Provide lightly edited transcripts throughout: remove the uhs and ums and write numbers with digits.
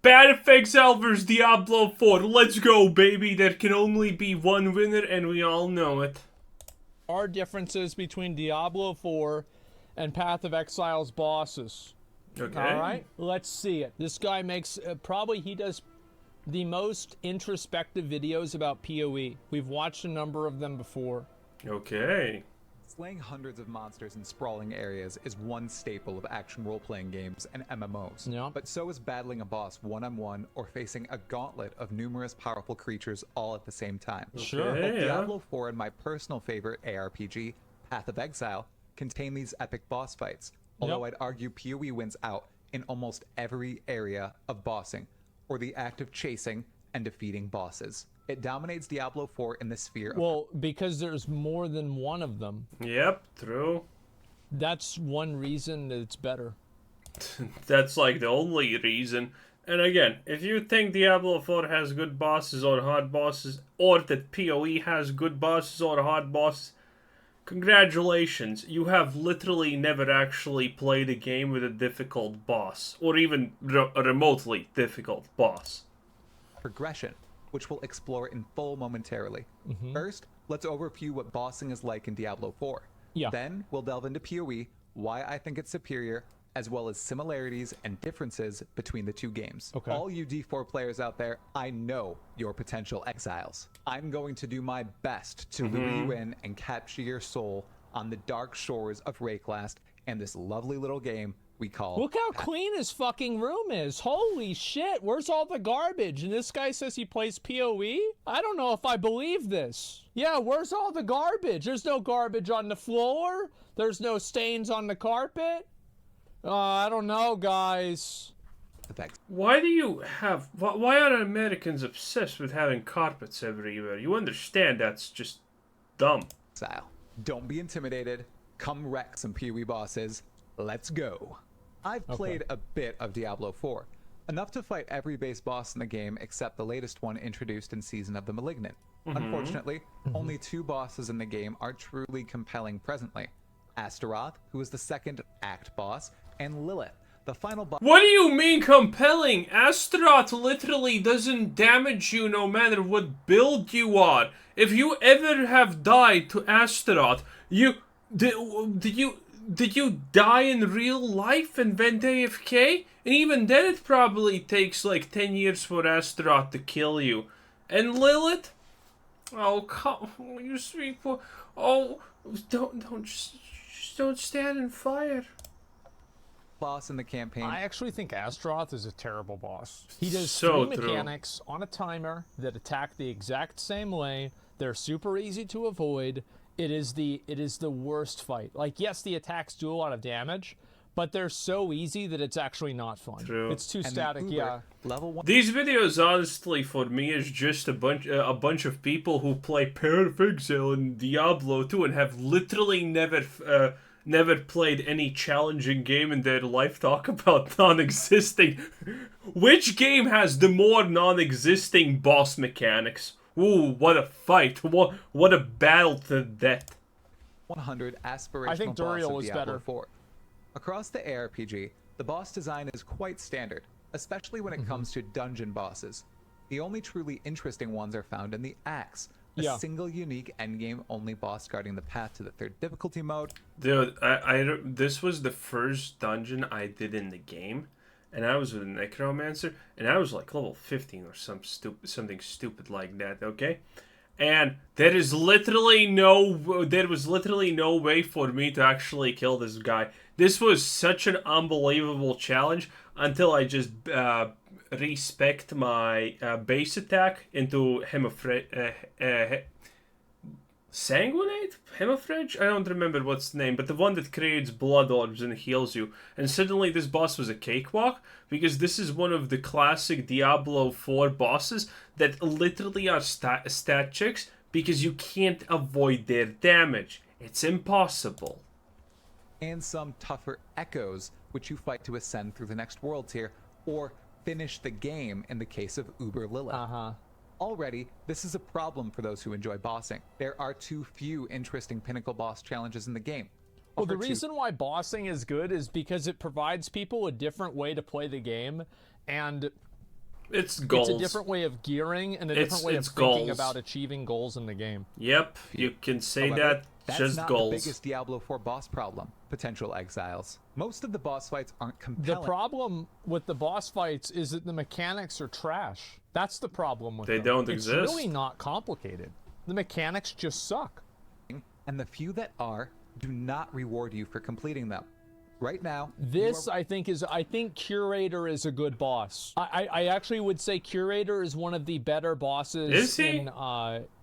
Path of Exile vs. Diablo 4. Let's go, baby. There can only be one winner, and we all know it. Are differences between Diablo 4 and Path of Exile's bosses. Okay. All right, let's see it. This guy makes, he does the most introspective videos about PoE. We've watched a number of them before. Okay. Slaying hundreds of monsters in sprawling areas is one staple of action role-playing games and MMOs. Yeah. But so is battling a boss one-on-one or facing a gauntlet of numerous powerful creatures all at the same time. Sure. Both Yeah. Diablo 4 and my personal favorite ARPG, Path of Exile, contain these epic boss fights. Although I'd argue PoE wins out in almost every area of bossing, or the act of chasing and defeating bosses. It dominates Diablo 4 in the sphere of... Well, because there's more than one of them. Yep, true. That's one reason that it's better. That's like the only reason. And again, if you think Diablo 4 has good bosses or hard bosses, or that PoE has good bosses or hard bosses, congratulations. You have literally never actually played a game with a difficult boss, or even a remotely difficult boss. progression, which we'll explore in full momentarily. First, let's overview what bossing is like in Diablo 4. Yeah. Then, we'll delve into PoE, why I think it's superior, as well as similarities and differences between the two games. Okay. All you D4 players out there, I know your potential exiles. I'm going to do my best to lure you in and capture your soul on the dark shores of Rayclast and this lovely little game we call... Look how clean his fucking room is. Holy shit, where's all the garbage? And this guy says he plays PoE? I don't know if I believe this. Yeah, where's all the garbage? There's no garbage on the floor. There's no stains on the carpet. I don't know, guys. effects. Why do you have... Why are Americans obsessed with having carpets everywhere? You understand that's just dumb. Exile. Don't be intimidated. Come wreck some PoE bosses. Let's go. I've played a bit of Diablo 4. Enough to fight every base boss in the game except the latest one introduced in Season of the Malignant. Unfortunately, only two bosses in the game are truly compelling presently. Astaroth, who is the second act boss, and Lilith, the final boss. What do you mean compelling? Astaroth literally doesn't damage you no matter what build you are. If you ever have died to Astaroth, did you die in real life and went AFK? And even then it probably takes like 10 years for Astaroth to kill you. And Lilith? Oh, come, you sweet boy. Oh, just don't stand in fire. Boss in the campaign. I actually think Astaroth is a terrible boss. He does So three true. mechanics on a timer that attack the exact same way. They're super easy to avoid. It is the worst fight. Like, yes, the attacks do a lot of damage, but they're so easy that it's actually not fun. True. It's too and static. Uber, Yeah. Level 1. These videos, honestly, for me, is just a bunch of people who play Path of Exile and Diablo 2 and have literally never played any challenging game in their life talk about non-existing. Which game has the more non-existing boss mechanics? Ooh, what a fight! What a battle to death! 100 aspirational I think boss Duriel of was Diablo better. 4. Across the ARPG, the boss design is quite standard, especially when it comes to dungeon bosses. The only truly interesting ones are found in the Axe, a single unique endgame only boss guarding the path to the 3rd difficulty mode. Dude, this was the first dungeon I did in the game, and I was with a Necromancer, and I was like level 15 or something stupid like that, okay? And there was literally no way for me to actually kill this guy. This was such an unbelievable challenge until I just respect my base attack into Sanguinate? Hemorrhage? I don't remember what's the name, but the one that creates blood orbs and heals you. And suddenly this boss was a cakewalk, because this is one of the classic Diablo 4 bosses that literally are stat checks, because you can't avoid their damage. It's impossible. And some tougher echoes, which you fight to ascend through the next world tier, or finish the game in the case of Uber Lilith. Already, this is a problem for those who enjoy bossing. There are too few interesting pinnacle boss challenges in the game. Well, the reason why bossing is good is because it provides people a different way to play the game, and It's goals. It's a different way of gearing and a It's- different way of it's thinking goals. about achieving goals in the game. Yep, you can say However, that's that's just not goals. the biggest Diablo 4 boss problem, potential exiles. Most of the boss fights aren't compelling. The problem with the boss fights is that the mechanics are trash. That's the problem with They them. don't It's exist. really not complicated. The mechanics just suck. And the few that are do not reward you for completing them. Right now, This, I think Curator is a good boss. I actually would say Curator is one of the better bosses Is he?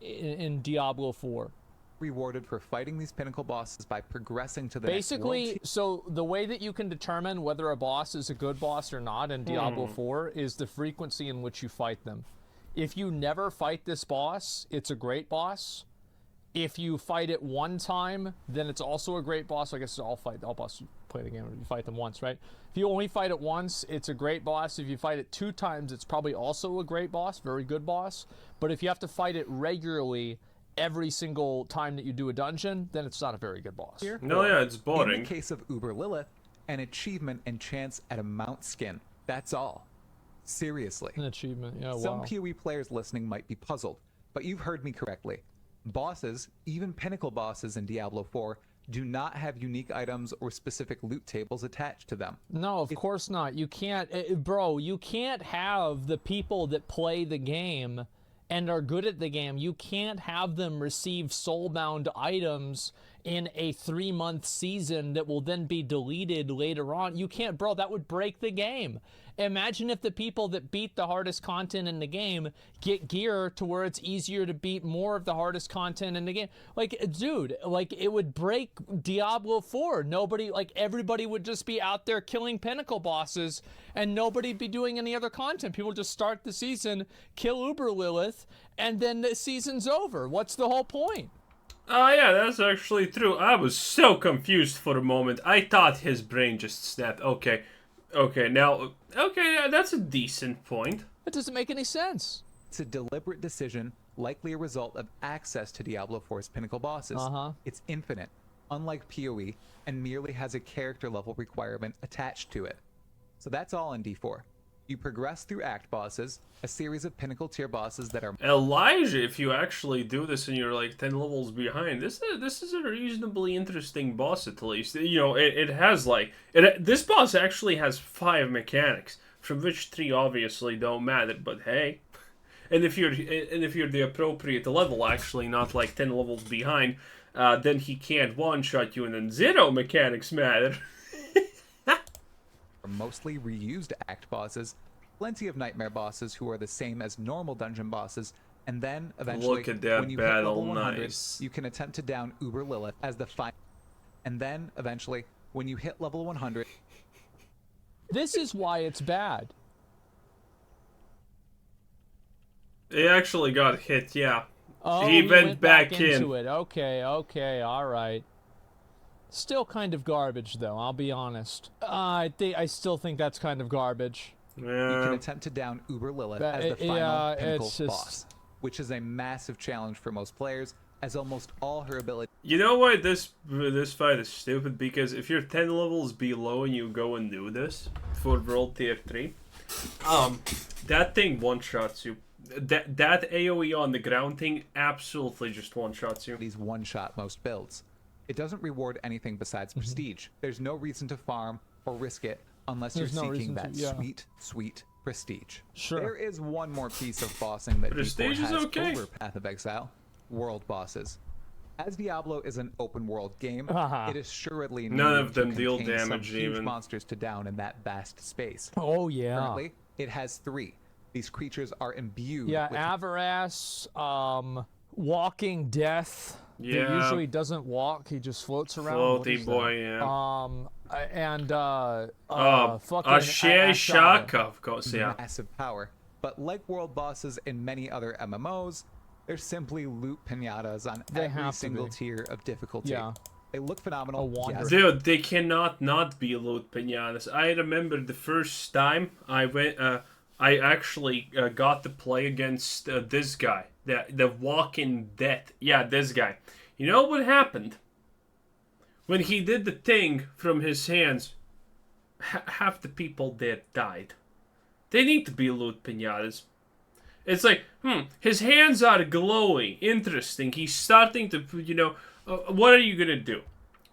in Diablo 4. rewarded for fighting these pinnacle bosses by progressing to the next Basically, world so the way that you can determine whether a boss is a good boss or not in Diablo 4 is the frequency in which you fight them. If you never fight this boss, it's a great boss. If you fight it one time, then it's also a great boss. I guess all bosses you play the game, you fight them once, right? If you only fight it once, it's a great boss. If you fight it 2 times, it's probably also a great boss, very good boss. But if you have to fight it regularly every single time that you do a dungeon, then it's not a very good boss. No, yeah, it's In boring. the case of Uber Lilith, an achievement and chance at a mount skin. That's all. Seriously. An achievement, yeah, Some wow. PoE players listening might be puzzled, but you've heard me correctly. Bosses, even pinnacle bosses in Diablo 4, do not have unique items or specific loot tables attached to them. No, of course not. You can't, bro, you can't have the people that play the game and are good at the game, you can't have them receive soulbound items in a 3-month season that will then be deleted later on. You can't, bro, that would break the game. Imagine if the people that beat the hardest content in the game get gear to where it's easier to beat more of the hardest content in the game. Like, dude, like, it would break Diablo 4. Nobody, like, everybody would just be out there killing pinnacle bosses and nobody'd be doing any other content. People just start the season, kill Uber Lilith, and then the season's over. What's the whole point? Oh, yeah, that's actually true. I was so confused for a moment. I thought his brain just snapped. Okay, now, yeah, that's a decent point. That doesn't make any sense. It's a deliberate decision, likely a result of access to Diablo 4's pinnacle bosses. It's infinite, unlike PoE, and merely has a character level requirement attached to it. So that's all in D4. You progress through act bosses, a series of pinnacle tier bosses that are Elijah, if you actually do this and you're like 10 levels behind, this is a reasonably interesting boss at least. You know, it has like this boss actually has 5 mechanics, from which 3 obviously don't matter. But hey, and if you're the appropriate level, actually not like 10 levels behind, then he can't one-shot you, and then 0 mechanics matter. mostly reused act bosses, plenty of nightmare bosses who are the same as normal dungeon bosses, and then eventually, Look at that when you hit battle, level 100, nice. you can attempt to down Uber Lilith as the final. And then eventually, when you hit level 100, This is why it's bad. He actually got hit, yeah. Oh, He we went back in. into it. Okay, all right. Still kind of garbage, though. I'll be honest. I still think that's kind of garbage. you can Yeah. attempt to down Uber Lilith But as the final yeah, pinnacle it's just- boss, which is a massive challenge for most players, as almost all her abilities You know why this fight is stupid? Because if you're 10 levels below and you go and do this for World Tier 3, that thing one-shots you. That AoE on the ground thing absolutely just one-shots you. one-shot most builds. It doesn't reward anything besides prestige. There's no reason to farm or risk it unless There's no you're seeking reason that to, yeah. sweet prestige. Sure. There is one more piece of bossing that Prestige D4 is has okay. over Path of Exile: world bosses. As Diablo is an open world game, Uh-huh. it is assuredly None needed of them to deal contain some damage huge even. monsters to down in that vast space. Oh, yeah. Currently, it has 3. These creatures are imbued Yeah, with Avarass, Walking Death. He Yeah. usually doesn't walk. He just floats around. What Floaty is boy, that? yeah. And fucking Ashe Ashada. Shaka, of course, yeah. massive power. But like world bosses in many other MMOs, they're simply loot pinatas on They every have to single be. tier of difficulty. Yeah. They look phenomenal. A wonder. yes. Dude, they cannot not be loot pinatas. I remember the first time I went, I actually got to play against this guy, the Walking Death. Yeah, this guy. You know what happened? When he did the thing from his hands, half the people there died. They need to be loot pinatas. It's like, his hands are glowing. Interesting. He's starting to, what are you gonna do?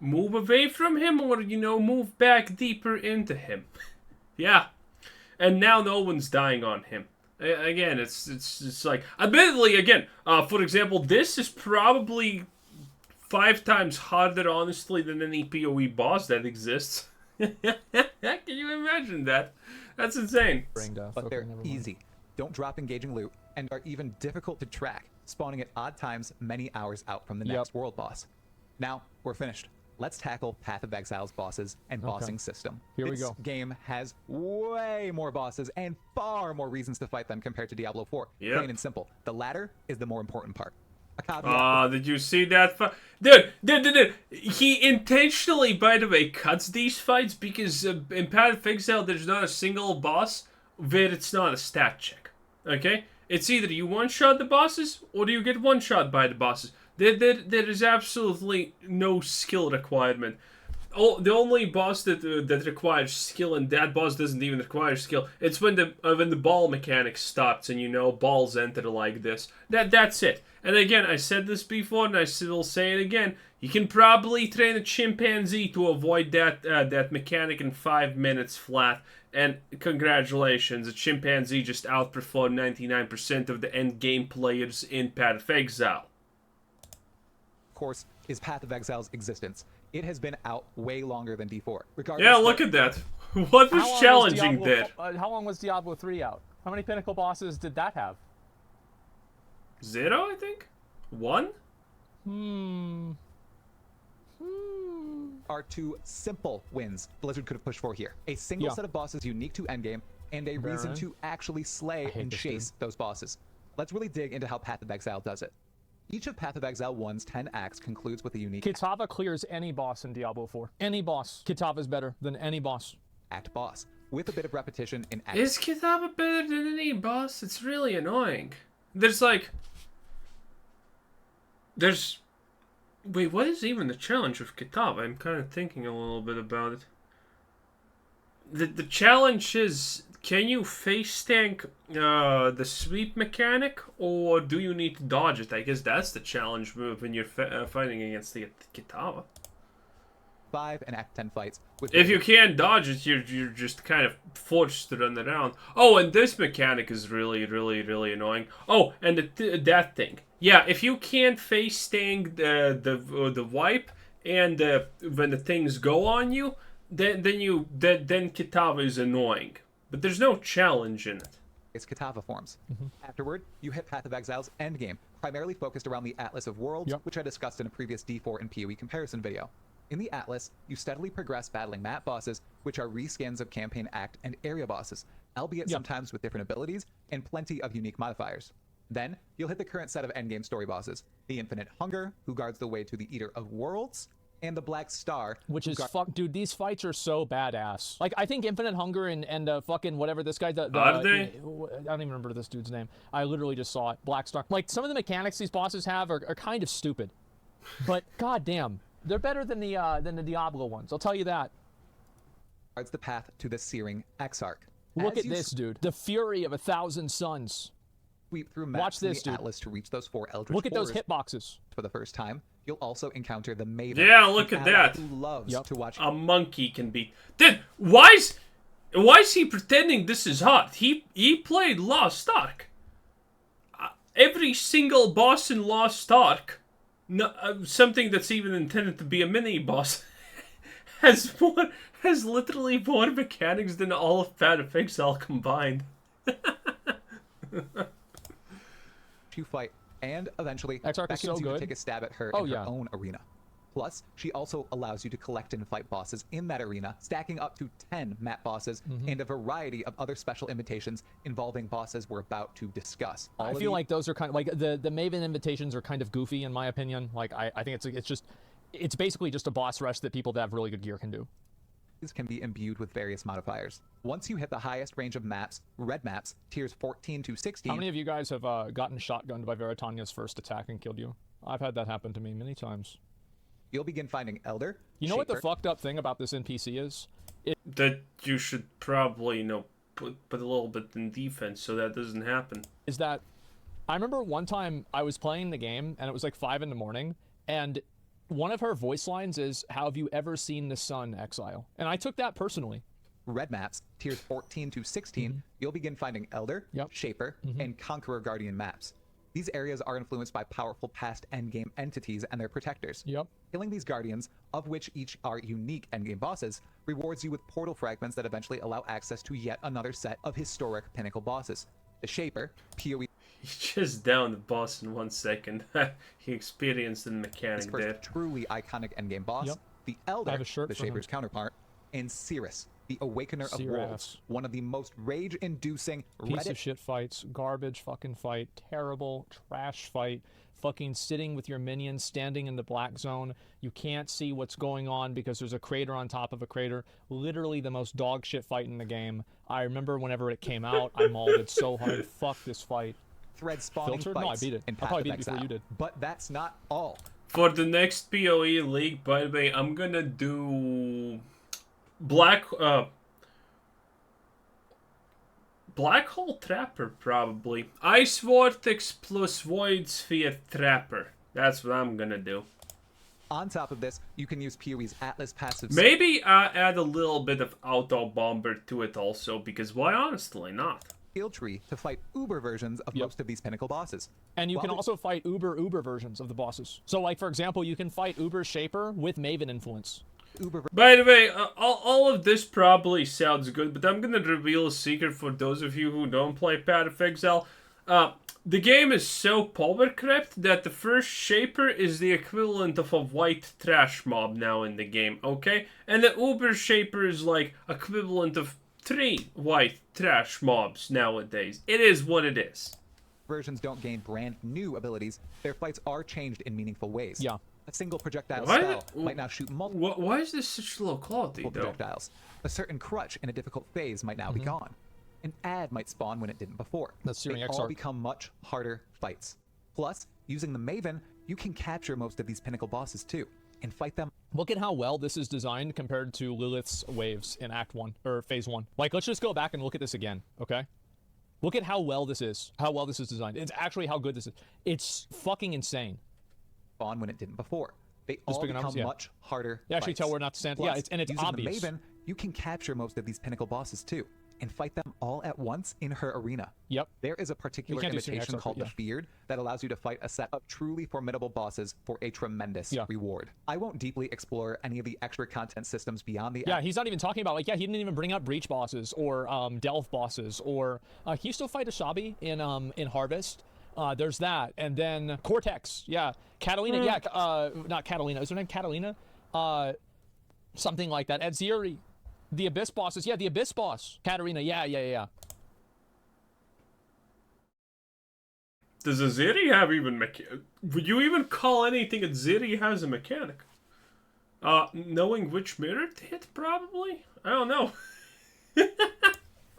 Move away from him or, move back deeper into him? Yeah. And now no one's dying on him. Again, it's like, admittedly, again, for example, this is probably 5 times harder, honestly, than any PoE boss that exists. Can you imagine that? That's insane. But they're easy, don't drop engaging loot, and are even difficult to track, spawning at odd times many hours out from the next world boss. Now, we're finished. Let's tackle Path of Exile's bosses and bossing system. Here we go. This game has way more bosses and far more reasons to fight them compared to Diablo 4. Yep. Plain and simple. The latter is the more important part. Did you see that? Dude. He intentionally, by the way, cuts these fights because in Path of Exile, there's not a single boss where it's not a stat check. Okay? It's either you one-shot the bosses or you get one-shot by the bosses. There is absolutely no skill requirement. Oh, the only boss that requires skill, and that boss doesn't even require skill, it's when the ball mechanic starts and balls enter like this. That's it. And again, I said this before and I still say it again. You can probably train a chimpanzee to avoid that mechanic in 5 minutes flat. And congratulations, a chimpanzee just outperformed 99% of the end game players in Path of Exile. Course is Path of Exile's existence. It has been out way longer than D4. Yeah, look at that. What was challenging there? How long was Diablo 3 out? How many pinnacle bosses did that have? 0, I think? 1? Are 2 simple wins Blizzard could have pushed for here. A single set of bosses unique to endgame, and a reason to actually slay and chase those bosses. Let's really dig into how Path of Exile does it. Each of Path of Exile 1's 10 acts concludes with a unique Kitava clears any boss in Diablo 4. Any boss. Kitava's better than any boss. act boss, with a bit of repetition in act. Is Kitava better than any boss? It's really annoying. There's wait, what is even the challenge of Kitava? I'm kind of thinking a little bit about it. The challenge is, can you face tank the sweep mechanic, or do you need to dodge it? I guess that's the challenge move when you're fighting against the Kitava. 5 and Act 10 fights. If you can't dodge it, you're just kind of forced to run around. Oh, and this mechanic is really, really, really annoying. Oh, and that thing. Yeah, if you can't face tank the wipe and when the things go on you, then Kitava is annoying. But there's no challenge in it. It's Kitava forms. Afterward, you hit Path of Exile's endgame, primarily focused around the Atlas of Worlds, which I discussed in a previous D4 and PoE comparison video. In the Atlas, you steadily progress battling map bosses, which are reskins of campaign act and area bosses, albeit sometimes with different abilities and plenty of unique modifiers. Then, you'll hit the current set of endgame story bosses, the Infinite Hunger, who guards the way to the Eater of Worlds, and the Black Star, which is dude, these fights are so badass. Like, I think Infinite Hunger and fucking whatever this guy, I don't even remember this dude's name. I literally just saw it. Black Star. Like, some of the mechanics these bosses have are kind of stupid, but goddamn, they're better than the Diablo ones. I'll tell you that. Guards the path to the Searing Exarch. Look at this, dude. The fury of 1,000 suns. Sweep through maps Watch this, in the Atlas to reach those 4 Eldritch Look at those Horrors. hitboxes. For the first time, you'll also encounter the Maven. Yeah, look at that. Who loves to watch a monkey can be. Dude, why is he pretending this is hard? He played Lost Ark. Every single boss in Lost Ark, something that's even intended to be a mini boss, has literally more mechanics than all of Path of Exile combined. You fight, and eventually Exarch is so beckons you to good. take a stab at her in her own arena. Plus, she also allows you to collect and fight bosses in that arena, stacking up to 10 map bosses and a variety of other special invitations involving bosses we're about to discuss. I feel like those are kind of like the Maven invitations are kind of goofy in my opinion. Like I think it's basically just a boss rush that people that have really good gear can do. These can be imbued with various modifiers. Once you hit the highest range of maps, red maps, tiers 14 to 16. How many of you guys have gotten shotgunned by Veritania's first attack and killed you? I've had that happen to me many times. You'll begin finding Elder. You know what the fucked up thing about this NPC is? That you should probably, put a little bit in defense so that doesn't happen. Is that I remember one time I was playing the game and it was like 5 in the morning, and one of her voice lines is, "How have you ever seen the sun, Exile?" And I took that personally. Red maps, tiers 14 to 16, you'll begin finding Elder, Yep. Shaper, and Conqueror Guardian maps. These areas are influenced by powerful past endgame entities and their protectors. Yep. Killing these guardians, of which each are unique endgame bosses, rewards you with portal fragments that eventually allow access to yet another set of historic pinnacle bosses. The Shaper, PoE He just downed the boss in 1 second. He experienced the mechanic first there. truly iconic endgame boss, Yep. the I Elder, have a shirt the for him. Shaper's counterpart, and Cirrus, the Awakener of Cirrus. Worlds, one of the most rage-inducing Piece Reddit of shit fights, garbage fucking fight, terrible trash fight, fucking sitting with your minions standing in the black zone. You can't see what's going on because there's a crater on top of a crater. Literally the most dog shit fight in the game. I remember whenever it came out, I mauled it so hard. Fuck this fight. thread spawning Filtered? fights No, I beat it. in I Path probably of beat it before Exile. you did. But that's not all. For the next PoE league, by the way, I'm gonna do Black Hole Trapper, probably. Ice Vortex plus Void Sphere Trapper. That's what I'm gonna do. On top of this, you can use PoE's Atlas passive Maybe add a little bit of Auto Bomber to it also, because why honestly not? skill tree to fight Uber versions of most of these pinnacle bosses. And you While can the- also fight Uber versions of the bosses. So like, for example, you can fight Uber Shaper with Maven influence. Uber By the way, all of this probably sounds good, but I'm gonna reveal a secret for those of you who don't play Path of Exile. The game is so power-crept that the first Shaper is the equivalent of a white trash mob now in the game, okay? And the Uber Shaper is like equivalent of 3 white trash mobs nowadays. It is what it is. versions don't gain brand new abilities, their fights are changed in meaningful ways. Yeah. A single projectile Why- spell might now shoot multiple Why is this such low quality, though? projectiles. A certain crutch in a difficult phase might now be gone. An ad might spawn when it didn't before. That's Searing They all Exarch. become much harder fights. Plus, using the Maven, you can capture most of these pinnacle bosses too, and fight them Look at how well this is designed compared to Lilith's waves in Act 1, or Phase 1. Like, let's just go back and look at this again, okay? Look at how well this is. How well this is designed. It's actually how good this is. It's fucking insane. on when it didn't before. They all bigger become numbers, yeah. much harder. You actually fights. tell where not to stand. Plus, Yeah, and it's using obvious. the Maven, you can capture most of these pinnacle bosses too, and fight them all at once in her arena. Yep. There is a particular can't do Searing invitation Exarch, called yeah. the Feared that allows you to fight a set of truly formidable bosses for a tremendous Yeah. reward. I won't deeply explore any of the extra content systems beyond the Yeah, he's not even talking about, like, yeah, he didn't even bring up Breach bosses or Delve bosses or he used to fight Asabi in Harvest. There's that, and then Cortex, yeah, Catalina, yeah, not Catalina. Is her name Catalina? Something like that. Adziri, the Abyss bosses, yeah, the Abyss boss, Katarina, yeah. Does Aziri have even would you even call anything Aziri has a mechanic? Knowing which mirror to hit, probably? I don't know.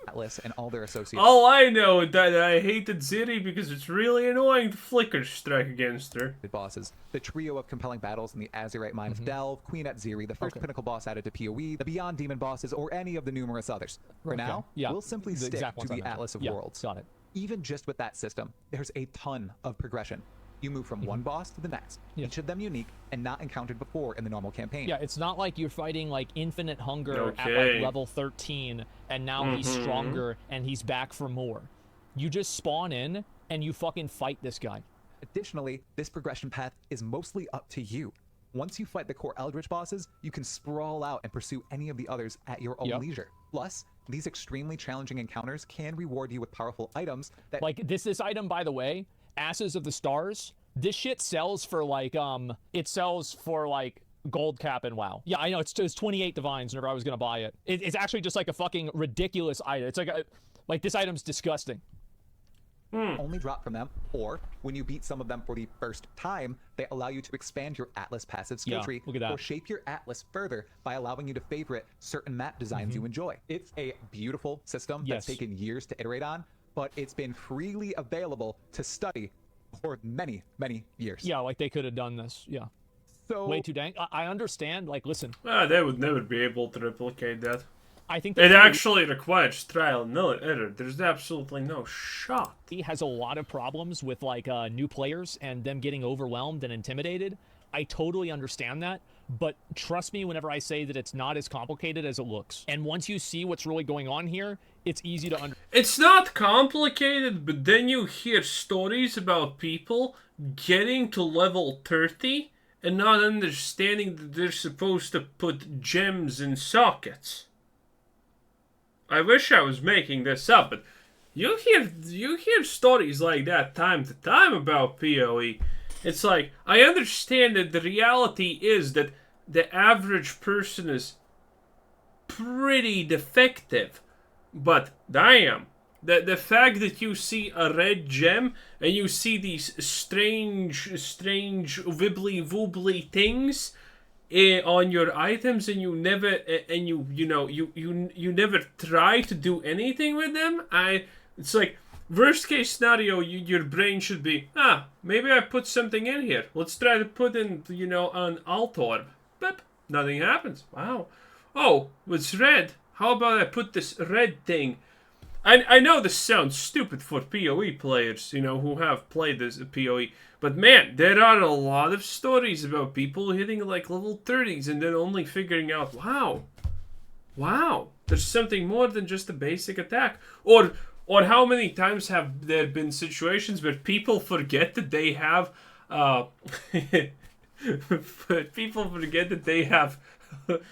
Atlas and all their associates. All I know is that I hated Ziri because it's really annoying to flicker strike against her. Bosses. The trio of compelling battles in the Azurite Mine of Delve, Queen Adziri, the first pinnacle boss added to PoE, the Beyond Demon bosses, or any of the numerous others. For Okay. now, Yeah. we'll simply The stick exact to ones I the mentioned. Atlas of Yeah, Worlds. got it. Even just with that system, there's a ton of progression. You move from one boss to the next, Yeah. each of them unique and not encountered before in the normal campaign. Yeah, it's not like you're fighting like Infinite Hunger at Okay. like level 13 and now he's stronger and he's back for more. You just spawn in and you fucking fight this guy. Additionally, this progression path is mostly up to you. Once you fight the core Eldritch bosses, you can sprawl out and pursue any of the others at your own Yep. leisure. Plus, these extremely challenging encounters can reward you with powerful items that Like this item, by the way, Asses of the Stars, this shit sells for like it sells for like gold cap and WoW. Yeah, I know it's 28 divines whenever I was gonna buy it. It's actually just like a fucking ridiculous item. It's like this item's disgusting. only drop from them, or when you beat some of them for the first time, they allow you to expand your Atlas passive skill Yeah, tree look at that. or shape your Atlas further by allowing you to favorite certain map designs you enjoy. It's a beautiful system Yes. that's taken years to iterate on, but it's been freely available to study for many, many years. Yeah, like they could have done this. Yeah, So way too dang. I understand. Like, listen, They would never be able to replicate that. I think It that actually requires trial and error. There's absolutely no shot. he has a lot of problems with like new players and them getting overwhelmed and intimidated. I totally understand that, but trust me whenever I say that it's not as complicated as it looks. And once you see what's really going on here, it's easy to understand. It's not complicated, but then you hear stories about people getting to level 30 and not understanding that they're supposed to put gems in sockets. I wish I was making this up, but you hear stories like that time to time about PoE. It's like, I understand that the reality is that the average person is pretty defective, but damn, the fact that you see a red gem and you see these strange wibbly wobbly things on your items, and you never you never try to do anything with them. It's like, worst case scenario, your brain should be, maybe I put something in here. Let's try to put in an alt orb. But nothing happens. Wow. Oh, it's red. How about I put this red thing? I know this sounds stupid for PoE players, who have played this PoE. But man, there are a lot of stories about people hitting like level 30s and then only figuring out, wow, there's something more than just a basic attack. Or how many times have there been situations where people forget that they have,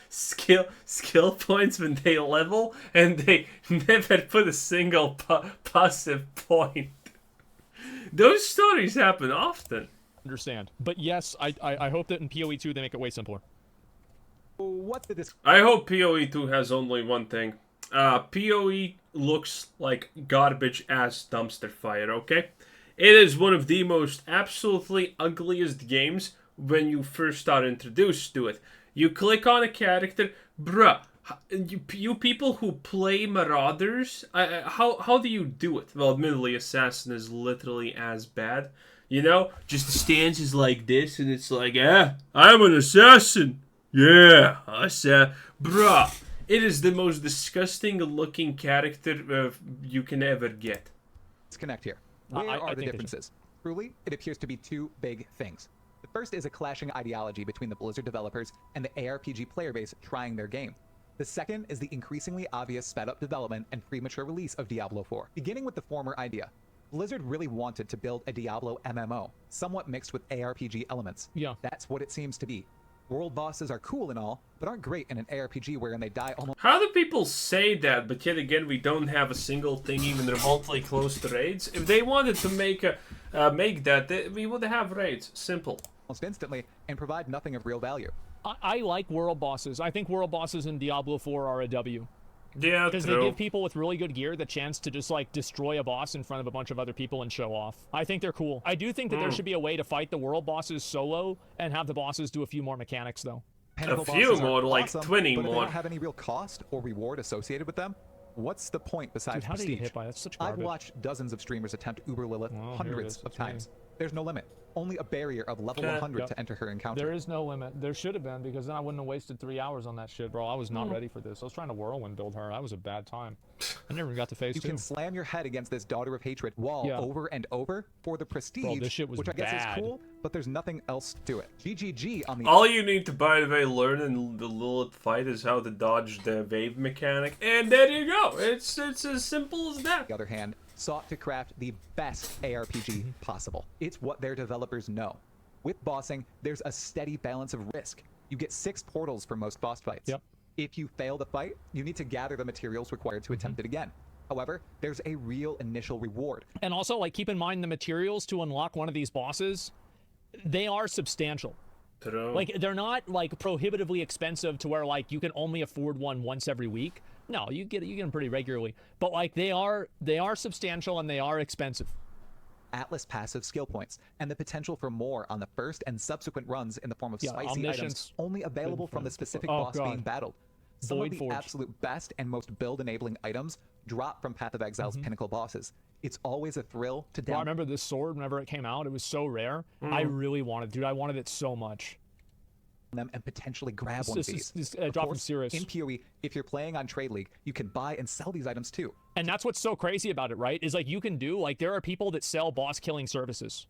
skill points when they level, and they never put a single passive point. Those stories happen often. Understand. But yes, I hope that in PoE 2 they make it way simpler. What did this? I hope PoE 2 has only one thing. PoE looks like garbage ass dumpster fire, okay? It is one of the most absolutely ugliest games when you first start introduced to it. You click on a character, bruh. You people who play Marauders, how do you do it? Well, admittedly, Assassin is literally as bad. Just the stance is like this, and it's like, I'm an assassin. Yeah, bruh. It is the most disgusting looking character you can ever get. Let's connect here. Where are the differences? Truly, it appears to be two big things. The first is a clashing ideology between the Blizzard developers and the ARPG player base trying their game. The second is the increasingly obvious sped-up development and premature release of Diablo 4. Beginning with the former idea, Blizzard really wanted to build a Diablo MMO, somewhat mixed with ARPG elements. Yeah. That's what it seems to be. World bosses are cool and all, but aren't great in an ARPG wherein they die almost. How do people say that, but yet again we don't have a single thing even remotely close to raids? If they wanted to make that, we would have raids. Simple. Almost instantly, and provide nothing of real value. I like world bosses. I think world bosses in Diablo 4 are a W. Yeah, because they give people with really good gear the chance to just like destroy a boss in front of a bunch of other people and show off. I think they're cool. I do think that there should be a way to fight the world bosses solo and have the bosses do a few more mechanics though. Pinnacle a few more, awesome, like 20 but more. If they don't have any real cost or reward associated with them, what's the point besides Dude, how prestige? did you get hit by that? That's such garbage. I've watched dozens of streamers attempt Uber Lilith hundreds of times. There's no limit. Only a barrier of level 100 to enter her encounter. There is no limit. There should have been, because then I wouldn't have wasted 3 hours on that shit, bro. I was not ready for this. I was trying to whirlwind build her. That was a bad time. I never got to phase 2. You can slam your head against this Daughter of Hatred wall over and over for the prestige, bro, this shit was which I guess bad. is cool, but there's nothing else to it. GGG on the... All you need to, by the way, learn in the Lilith fight is how to dodge the wave mechanic, and there you go. It's as simple as that. On the other hand, sought to craft the best ARPG possible. It's what their developers know. With bossing, there's a steady balance of risk. You get 6 portals for most boss fights. Yep. If you fail the fight, you need to gather the materials required to attempt it again. However, there's a real initial reward. And also, like, keep in mind the materials to unlock one of these bosses, they are substantial. True. Like, they're not, like, prohibitively expensive to where, like, you can only afford one once every week. No, you get them pretty regularly. But, like, they are substantial and they are expensive. Atlas passive skill points, and the potential for more on the first and subsequent runs in the form of spicy items only available from the specific boss being battled. Some of the absolute best and most build-enabling items drop from Path of Exile's pinnacle bosses. It's always a thrill to down. I remember this sword whenever it came out. It was so rare. I really wanted it, dude. I wanted it so much. them and potentially grab one of these. Drop from course, Cirrus. in PoE, if you're playing on Trade League, you can buy and sell these items too. And that's what's so crazy about it, right? Is like you can do, like there are people that sell boss killing services.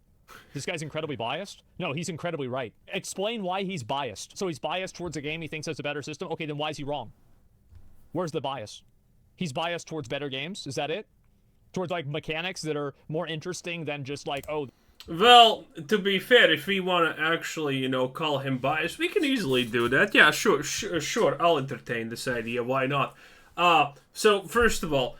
This guy's incredibly biased? No, he's incredibly right. Explain why he's biased. So he's biased towards a game he thinks has a better system? Okay, then why is he wrong? Where's the bias? He's biased towards better games? Is that it? Towards like mechanics that are more interesting than just like, oh... Well, to be fair, if we want to actually, you know, call him biased, we can easily do that. Yeah, sure, I'll entertain this idea. Why not? So, first of all,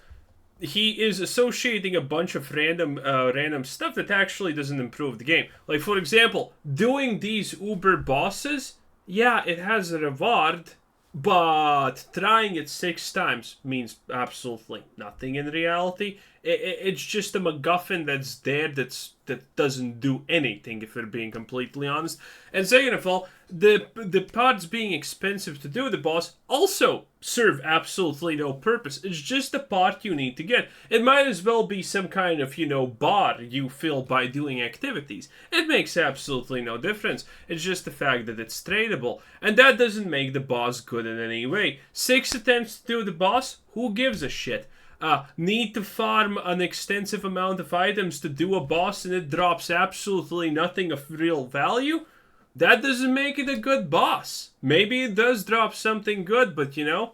he is associating a bunch of random stuff that actually doesn't improve the game. Like, for example, doing these Uber bosses, yeah, it has a reward, but trying it 6 times means absolutely nothing in reality. It's just a MacGuffin that's there that doesn't do anything, if we're being completely honest. And second of all, the pods being expensive to do the boss also serve absolutely no purpose. It's just a pot you need to get. It might as well be some kind of, you know, bar you fill by doing activities. It makes absolutely no difference. It's just the fact that it's tradable. And that doesn't make the boss good in any way. 6 attempts to do the boss? Who gives a shit? Need to farm an extensive amount of items to do a boss and it drops absolutely nothing of real value? That doesn't make it a good boss. Maybe it does drop something good, but you know,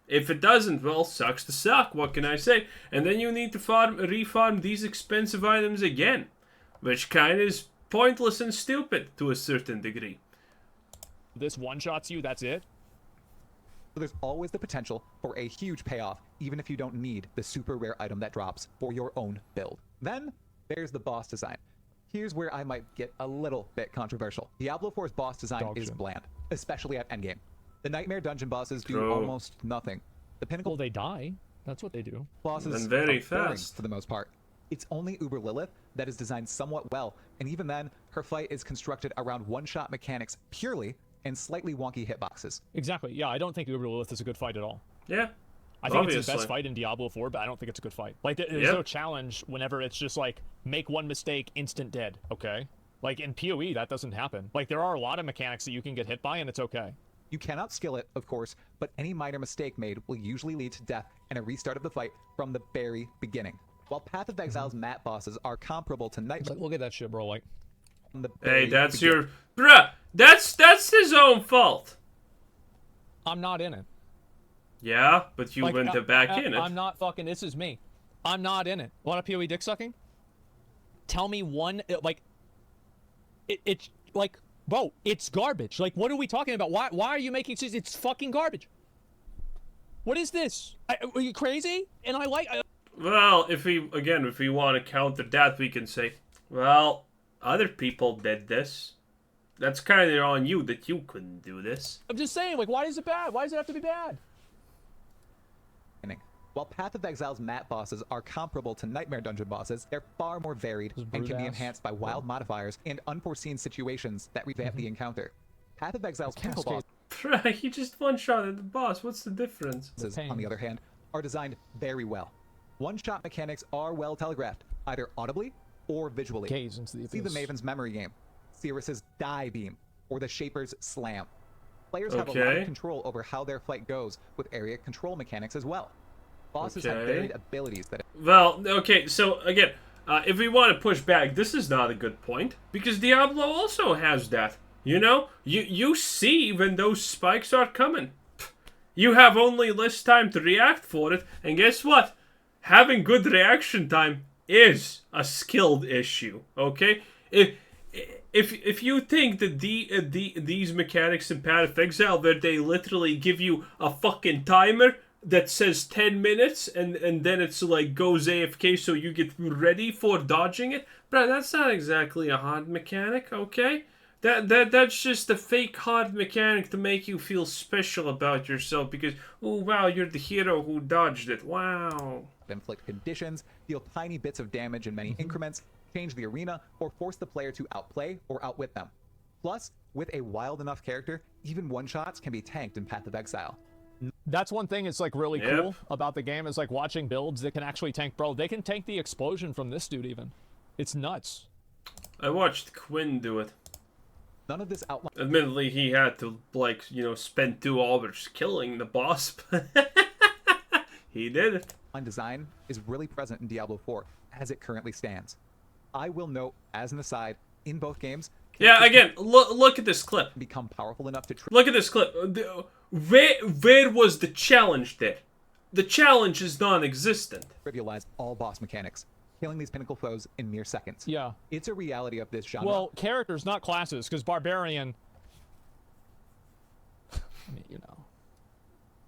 if it doesn't, well, sucks to suck, what can I say? And then you need to refarm these expensive items again, which kind of is pointless and stupid to a certain degree. This one-shots you, that's it? There's always the potential for a huge payoff, even if you don't need the super rare item that drops for your own build. Then, there's the boss design. Here's where I might get a little bit controversial. Diablo 4's boss design is bland, especially at endgame. The Nightmare dungeon bosses do almost nothing. The Pinnacle... Well, they die. That's what they do. Bosses and very are boring fast for the most part. It's only Uber Lilith that is designed somewhat well, and even then, her fight is constructed around one-shot mechanics purely and slightly wonky hitboxes. Exactly. Yeah, I don't think Uber Lilith is a good fight at all. Yeah. I think it's the best fight in Diablo 4, but I don't think it's a good fight. Like, there's no challenge whenever it's just like, make one mistake, instant dead, okay? Like, in PoE, that doesn't happen. Like, there are a lot of mechanics that you can get hit by, and it's okay. You cannot skill it, of course, but any minor mistake made will usually lead to death and a restart of the fight from the very beginning. While Path of Exile's mat bosses are comparable to Nightmare... Like, look at that shit, bro, like... Hey, that's your... Bruh, that's his own fault. I'm not in it. Yeah, but you went back in it. I'm not fucking... This is me. I'm not in it. Want a PoE dick sucking? Tell me one... Like... It's... Like... Bro, it's garbage. Like, what are we talking about? Why are you making... It's fucking garbage. What is this? Are you crazy? And I like... Well, if we want to counter that, we can say, well, other people did this. That's kind of on you that you couldn't do this. I'm just saying, like, why is it bad? Why does it have to be bad? While Path of Exile's mat bosses are comparable to Nightmare dungeon bosses, they're far more varied and can be enhanced by wild modifiers and unforeseen situations that revamp the encounter. Path of Exile's pinnacle bosses, he just one-shotted the boss. What's the difference? On the other hand, are designed very well. One-shot mechanics are well telegraphed, either audibly or visually. Gaze into the abyss. See the Maven's memory game, Cirrus's die beam, or the Shaper's slam. Players have a lot of control over how their fight goes with area control mechanics as well. Bosses have varied abilities that... Well, okay, so again, if we want to push back, this is not a good point, because Diablo also has that. You know? You see when those spikes are coming. You have only less time to react for it, and guess what? Having good reaction time is a skilled issue, okay? If you think that these mechanics in Path of Exile, where they literally give you a fucking timer that says 10 minutes and then it's like goes AFK so you get ready for dodging it, bro, that's not exactly a hard mechanic, okay? That's just a fake hard mechanic to make you feel special about yourself because, oh wow, you're the hero who dodged it. Wow. Inflict conditions, deal tiny bits of damage in many increments, change the arena, or force the player to outplay or outwit them. Plus, with a wild enough character, even one-shots can be tanked in Path of Exile. That's one thing that's like really cool about the game is like watching builds that can actually tank. Bro, they can tank the explosion from this dude even. It's nuts. I watched Quinn do it. None of this outline Admittedly, he had to, like, spend 2 hours killing the boss, but he did it. design is really present in Diablo 4 as it currently stands. I will note, as an aside, in both games, Yeah, again, look at this clip. become powerful enough to Look at this clip. Where was the challenge there? The challenge is non-existent. trivialize all boss mechanics, killing these pinnacle foes in mere seconds. Yeah. It's a reality of this genre. Well, characters, not classes, because barbarian. I mean, you know.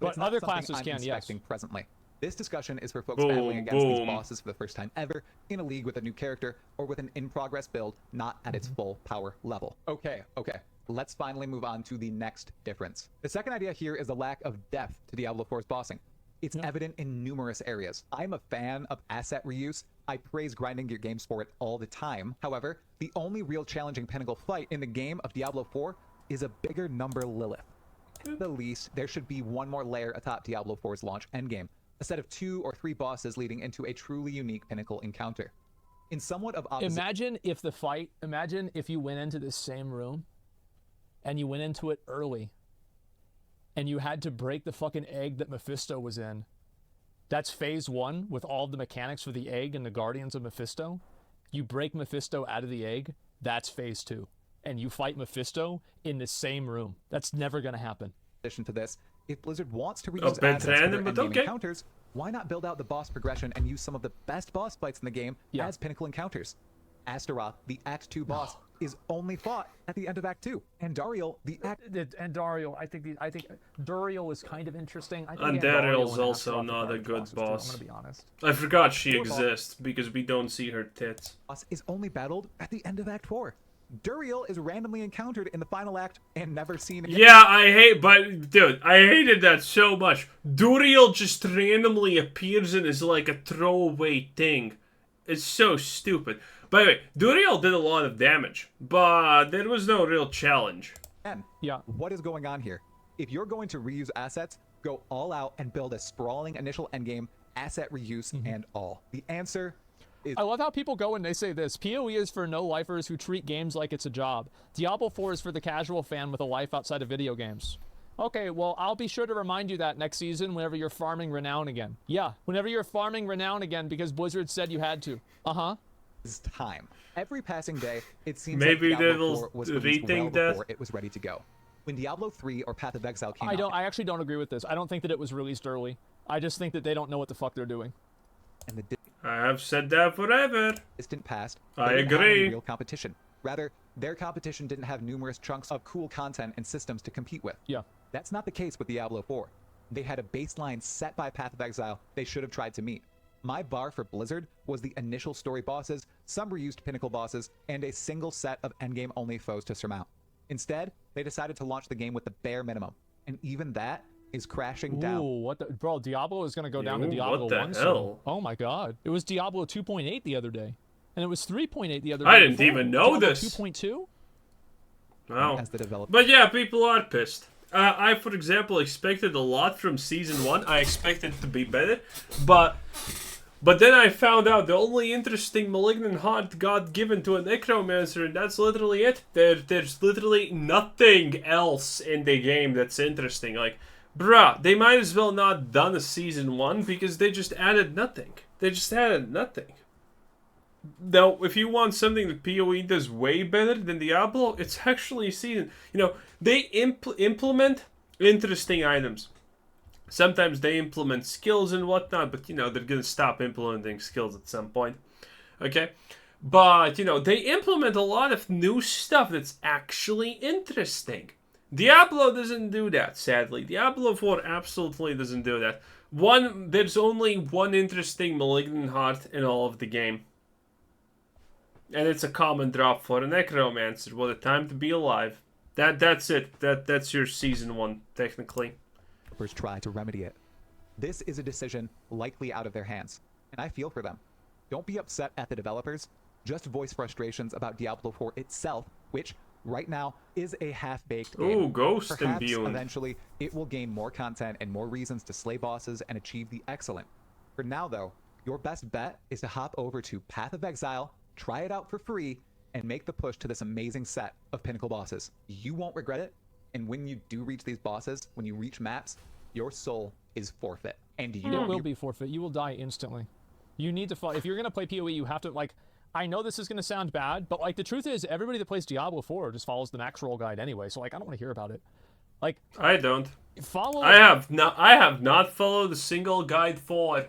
but But it's not other something classes I'm can, yes. inspecting presently. This discussion is for folks Boom, battling against these boom. bosses for the first time ever, in a league with a new character, or with an in-progress build not at its full power level. Okay. Let's finally move on to the next difference. The second idea here is a lack of depth to Diablo 4's bossing. It's evident in numerous areas. I'm a fan of asset reuse. I praise grinding your games for it all the time. However, the only real challenging pinnacle fight in the game of Diablo 4 is a bigger number Lilith. At the least, there should be one more layer atop Diablo 4's launch endgame, a set of 2 or 3 bosses leading into a truly unique pinnacle encounter. In somewhat of opposite... Imagine if you went into this same room and you went into it early and you had to break the fucking egg that Mephisto was in. That's phase 1 with all the mechanics for the egg and the Guardians of Mephisto. You break Mephisto out of the egg, that's phase 2. And you fight Mephisto in the same room. That's never going to happen. In addition to this, if Blizzard wants to reuse bit assets for their random, but endgame okay. encounters, why not build out the boss progression and use some of the best boss fights in the game as pinnacle encounters? Astaroth, the Act 2 boss, is only fought at the end of Act 2, and Dariel, the Act... And Dariel, I think Duriel is kind of interesting. I think And Dariel's also not a good boss. I'm gonna be honest. I forgot she exists because we don't see her tits. boss is only battled at the end of Act 4. Duriel is randomly encountered in the final act and never seen again. Yeah, dude, I hated that so much. Duriel just randomly appears and is like a throwaway thing. It's so stupid. By the way, Duriel did a lot of damage, but there was no real challenge. Yeah. What is going on here? If you're going to reuse assets, go all out and build a sprawling initial endgame, asset reuse, and all. The answer is... I love how people go and they say this. PoE is for no-lifers who treat games like it's a job. Diablo 4 is for the casual fan with a life outside of video games. Okay, well, I'll be sure to remind you that next season whenever you're farming renown again. Yeah, whenever you're farming renown again because Blizzard said you had to. Uh-huh. Is time. Every passing day, it seems Maybe like Diablo they'll 4 was released well rethink that. before it was ready to go. When Diablo 3 or Path of Exile came out, I actually don't agree with this. I don't think that it was released early. I just think that they don't know what the fuck they're doing. and the I have said that forever. distant past, I they didn't have any agree. real competition. Rather, their competition didn't have numerous chunks of cool content and systems to compete with. Yeah. That's not the case with Diablo 4. They had a baseline set by Path of Exile they should have tried to meet. My bar for Blizzard was the initial story bosses, some reused pinnacle bosses, and a single set of endgame-only foes to surmount. Instead, they decided to launch the game with the bare minimum, and even that is crashing down. Ooh, what the... Bro, Diablo is going to go down to Yo, Diablo what the 1 soon. hell? Oh my god. It was Diablo 2.8 the other day. And it was 3.8 the other day. I didn't before. even know Diablo this. 2.2? Wow. As the developer But yeah, people are pissed. I, for example, expected a lot from Season 1. I expected it to be better. But then I found out the only interesting malignant heart got given to a necromancer, and that's literally it. There's literally nothing else in the game that's interesting. Like, bruh, they might as well not done a Season 1 because they just added nothing. They just added nothing. Now, if you want something that PoE does way better than Diablo, it's actually Season. You know, they implement interesting items. Sometimes they implement skills and whatnot, but, you know, they're gonna stop implementing skills at some point. Okay? But, you know, they implement a lot of new stuff that's actually interesting. Diablo doesn't do that, sadly. Diablo 4 absolutely doesn't do that. There's only one interesting malignant heart in all of the game. And it's a common drop for a necromancer. What a time to be alive. That's it. That's your Season 1, technically. try to remedy it. This is a decision likely out of their hands, and I feel for them. Don't be upset at the developers. Just voice frustrations about Diablo 4 itself, which, right now, is a half-baked game. Ooh, Ghost Perhaps, Imbued. eventually, it will gain more content and more reasons to slay bosses and achieve the excellent. For now, though, your best bet is to hop over to Path of Exile, try it out for free, and make the push to this amazing set of pinnacle bosses. You won't regret it, and when you do reach these bosses, when you reach maps, your soul is forfeit. And you It will be forfeit. You will die instantly. You need to follow. If you're going to play PoE, you have to, like, I know this is going to sound bad, but, like, the truth is, everybody that plays Diablo 4 just follows the max roll guide anyway, so, like, I don't want to hear about it. Like, I don't. follow... I have not followed a single guide for,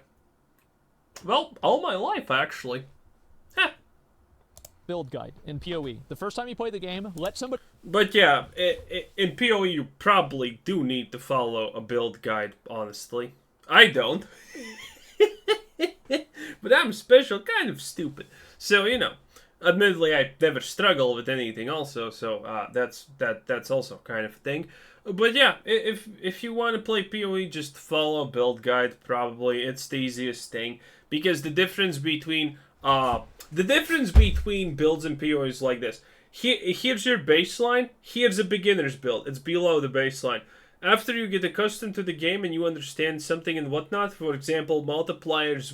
well, all my life, actually. Heh. build guide in PoE. The first time you play the game, let somebody... But yeah, in PoE you probably do need to follow a build guide, honestly. I don't. But I'm special, kind of stupid. So, you know, admittedly I never struggle with anything also, so that's also kind of a thing. But yeah, if you want to play PoE, just follow a build guide, probably. It's the easiest thing. Because the difference between builds in PoE is like this. Here's your baseline, here's a beginner's build. It's below the baseline. After you get accustomed to the game and you understand something and whatnot, for example, multipliers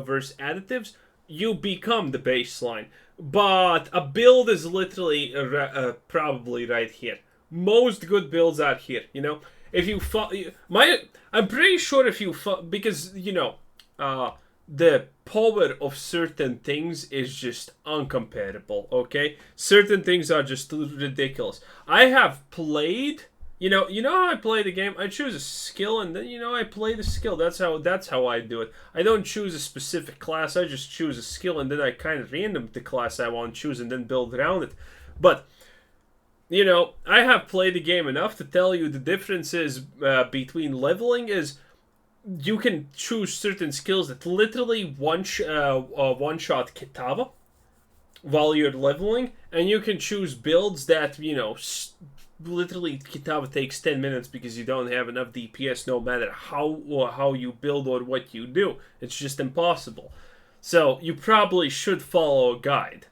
versus additives, you become the baseline. But a build is literally probably right here. Most good builds are here, you know? If you I'm pretty sure if you because, you know, the power of certain things is just uncomparable, okay? Certain things are just ridiculous. I have played, you know how I play the game? I choose a skill and then, you know, I play the skill. That's how I do it. I don't choose a specific class. I just choose a skill and then I kind of random the class I want to choose and then build around it. But, you know, I have played the game enough to tell you the differences between leveling is you can choose certain skills that literally one-shot Kitava while you're leveling, and you can choose builds that, you know, literally Kitava takes 10 minutes because you don't have enough DPS no matter how you build or what you do. It's just impossible. So you probably should follow a guide.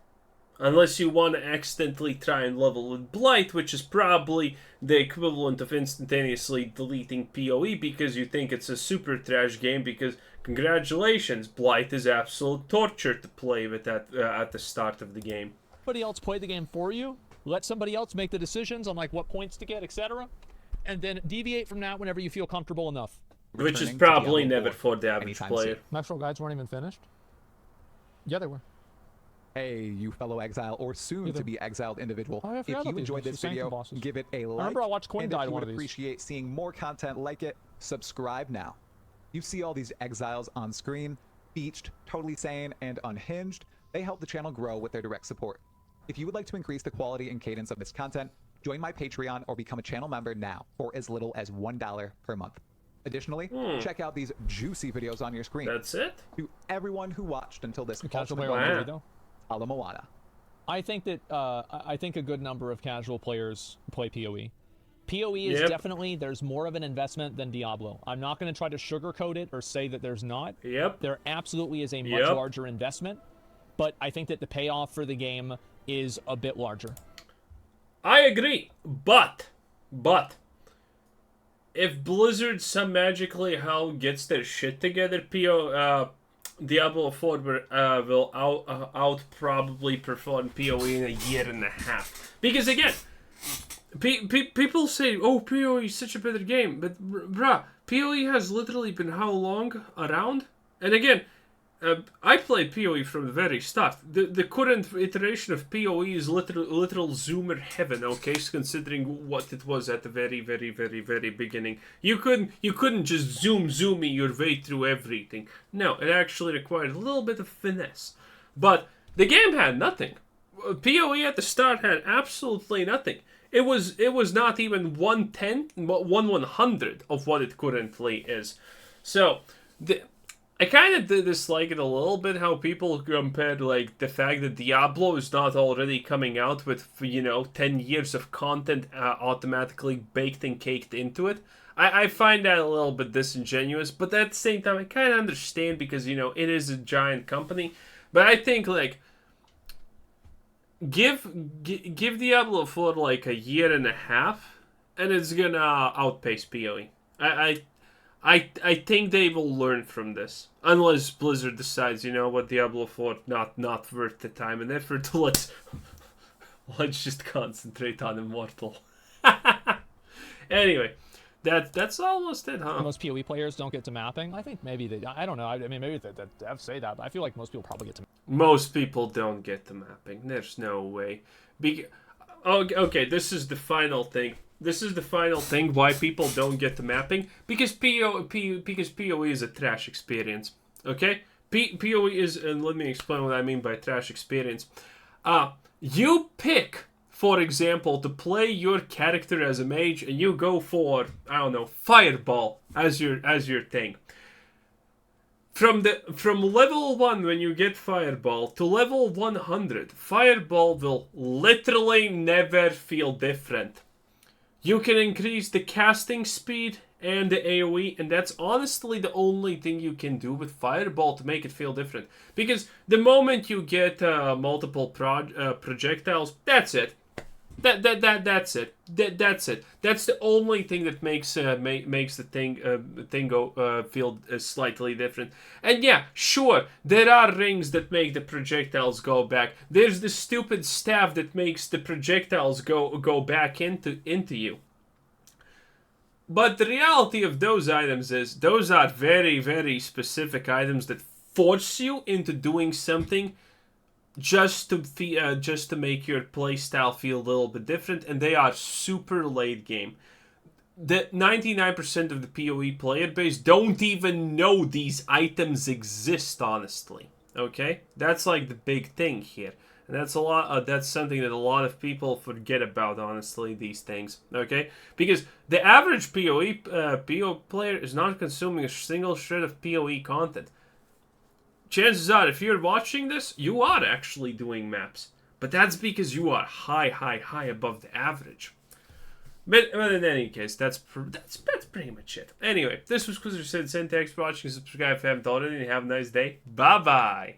Unless you want to accidentally try and level with Blight, which is probably the equivalent of instantaneously deleting PoE because you think it's a super trash game, because congratulations, Blight is absolute torture to play with at the start of the game. Somebody else play the game for you. Let somebody else make the decisions on, like, what points to get, etc. And then deviate from that whenever you feel comfortable enough. Which is Returning to probably Diablo never 4 for the average anytime player. soon. Max roll guides weren't even finished. Yeah, they were. Hey, you fellow exile or soon to be exiled individual. Oh, I If forgot you about these enjoyed ones, this the Sanctum video, bosses. give it a like. remember I watched Quinn and die if you one would of these. appreciate seeing more content like it, subscribe now. You see all these exiles on screen, beached, totally sane, and unhinged. They help the channel grow with their direct support. If you would like to increase the quality and cadence of this content, join my Patreon or become a channel member now for as little as $1 per month. Additionally, check out these juicy videos on your screen. That's it? To everyone who watched until this Casual ultimate player on Wow. PoE, though. Ala Moana. I think that I think a good number of casual players play PoE. PoE is Yep. definitely, there's more of an investment than Diablo. I'm not going to try to sugarcoat it or say that there's not. Yep. There absolutely is a much Yep. larger investment, but I think that the payoff for the game is a bit larger. I agree, but if Blizzard some magically how gets their shit together, Diablo 4 will out probably perform PoE in a year and a half. Because again, people say, "Oh, PoE is such a better game," but bruh, PoE has literally been how long around? And again, I played PoE from the very start. The current iteration of PoE is literal zoomer heaven, okay? Considering what it was at the very, very, very, very beginning. You couldn't just zoomy your way through everything. No, it actually required a little bit of finesse. But the game had nothing. PoE at the start had absolutely nothing. It was not even 1/100 of what it currently is. So I kind of dislike it a little bit how people compared, like, the fact that Diablo is not already coming out with, you know, 10 years of content automatically baked and caked into it. I find that a little bit disingenuous, but at the same time I kind of understand because, you know, it is a giant company. But I think, like, give Diablo 4 like a year and a half and it's gonna outpace PoE. I think they will learn from this. Unless Blizzard decides, you know what, Diablo 4 not worth the time and effort. Let's just concentrate on Immortal. Anyway, that's almost it, huh? Most PoE players don't get to mapping. I think maybe they. I don't know. I mean, maybe the devs say that, but I feel like most people probably get to. Most people don't get the mapping. There's no way. Okay, this is the final thing. This is the final thing why people don't get the mapping. Because PoE is a trash experience. Okay? PoE is, and let me explain what I mean by trash experience. You pick, for example, to play your character as a mage, and you go for, I don't know, Fireball as your thing. From level 1 when you get Fireball to level 100, Fireball will literally never feel different. You can increase the casting speed and the AoE, and that's honestly the only thing you can do with Fireball to make it feel different. Because the moment you get multiple projectiles, that's it. That's it. That's it. That's the only thing that makes makes the thing go feel slightly different. And yeah, sure, there are rings that make the projectiles go back. There's the stupid staff that makes the projectiles go back into you. But the reality of those items is those are very, very specific items that force you into doing something just to make your playstyle feel a little bit different, and they are super late game. The 99% of the PoE player base don't even know these items exist, honestly. Okay? That's like the big thing here. And that's that's something that a lot of people forget about, honestly, these things. Okay? Because the average PoE player is not consuming a single shred of PoE content. Chances are, if you're watching this, you are actually doing maps. But that's because you are high above the average. But in any case, that's pretty much it. Anyway, this was Quizzer Sid. Thanks for watching. Subscribe if you haven't already. And have a nice day. Bye-bye.